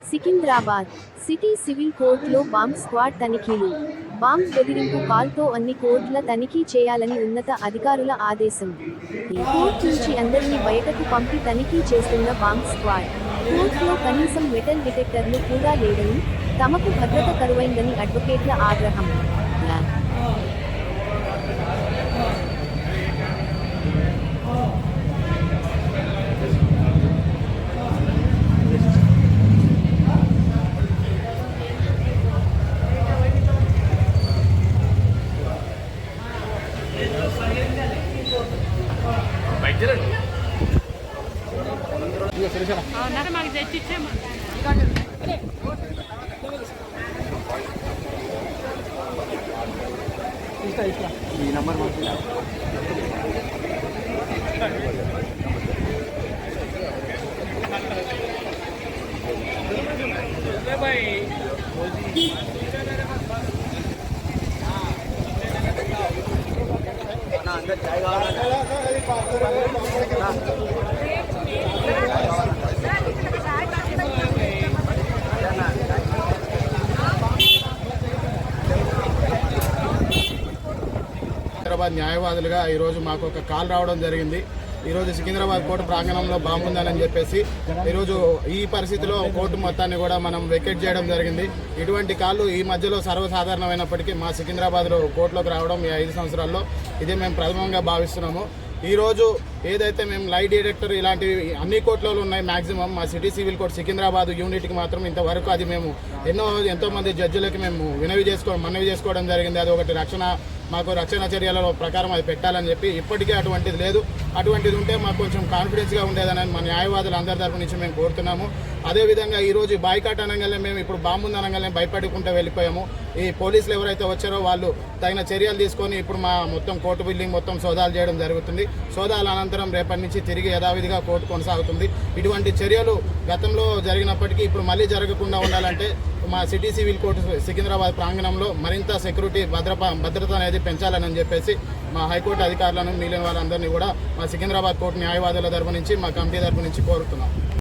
Secunderabad city civil కోర్టులో bomb squad తనిఖీలు. Bomb బెదిరింపు కాల్తో అన్ని కోర్టుల తనిఖీ చేయాలని ఉన్నత అధికారుల ఆదేశం. కోర్టు నుంచి అందరినీ బయటకు పంపి తనిఖీ చేస్తున్న బాంబ్ స్క్వాడ్. కోర్టులో కనీసం మెటల్ డిటెక్టర్లు కూడా లేవని, తమకు భద్రత కరువైందని అడ్వకేట్ల ఆగ్రహం. మాకు తెచ్చిచ్చే ఈ నంబర్ సికింద్రాబాద్ న్యాయవాదులుగా ఈరోజు మాకు ఒక కాల్ రావడం జరిగింది. ఈరోజు సికింద్రాబాద్ కోర్టు ప్రాంగణంలో బాంబు ఉందని చెప్పేసి ఈరోజు ఈ పరిస్థితిలో కోర్టు మొత్తాన్ని కూడా మనం వెకేట్ చేయడం జరిగింది. ఇటువంటి కాళ్ళు ఈ మధ్యలో సర్వసాధారణమైనప్పటికీ మా సికింద్రాబాద్లో కోర్టులోకి రావడం ఈ 5 సంవత్సరాల్లో ఇదే మేము ప్రథమంగా భావిస్తున్నాము. ఈరోజు ఏదైతే మేము లైట్ డిటెక్టర్ ఇలాంటివి అన్ని కోర్టులలో ఉన్నాయి, మ్యాక్సిమం మా సిటీ సివిల్ కోర్టు సికింద్రాబాద్ యూనిట్కి మాత్రం ఇంతవరకు అది మేము ఎంతోమంది జడ్జిలకి మేము మనవి చేసుకోవడం జరిగింది. అది ఒకటి మాకు రక్షణ చర్యల ప్రకారం అది పెట్టాలని చెప్పి ఇప్పటికీ అటువంటిది లేదు. అటువంటిది ఉంటే మాకు కొంచెం కాన్ఫిడెన్స్గా ఉండేదని మా న్యాయవాదులు అందరి తరపు నుంచి మేము కోరుతున్నాము. అదేవిధంగా ఈరోజు బాయ్కాట్ అనగానే మేము ఇప్పుడు బాంబు అనగానే భయపడుకుంటూ వెళ్ళిపోయాము. ఈ పోలీసులు ఎవరైతే వచ్చారో వాళ్ళు తగిన చర్యలు తీసుకొని ఇప్పుడు మా మొత్తం కోర్టు బిల్డింగ్ మొత్తం సోదాలు చేయడం జరుగుతుంది. సోదాల అనంతరం రేపటి నుంచి తిరిగి యథావిధిగా కోర్టు కొనసాగుతుంది. ఇటువంటి చర్యలు గతంలో జరిగినప్పటికీ ఇప్పుడు మళ్ళీ జరగకుండా ఉండాలంటే మా సిటీ సివిల్ కోర్టు సికింద్రాబాద్ ప్రాంగణంలో మరింత సెక్యూరిటీ భద్రత అనేది పెంచాలని చెప్పేసి మా హైకోర్టు అధికారులను మిగిలిన వారందరినీ కూడా మా సికింద్రాబాద్ కోర్టు న్యాయవాదుల తరపు నుంచి మా కమిటీ తరపు నుంచి కోరుతున్నాం.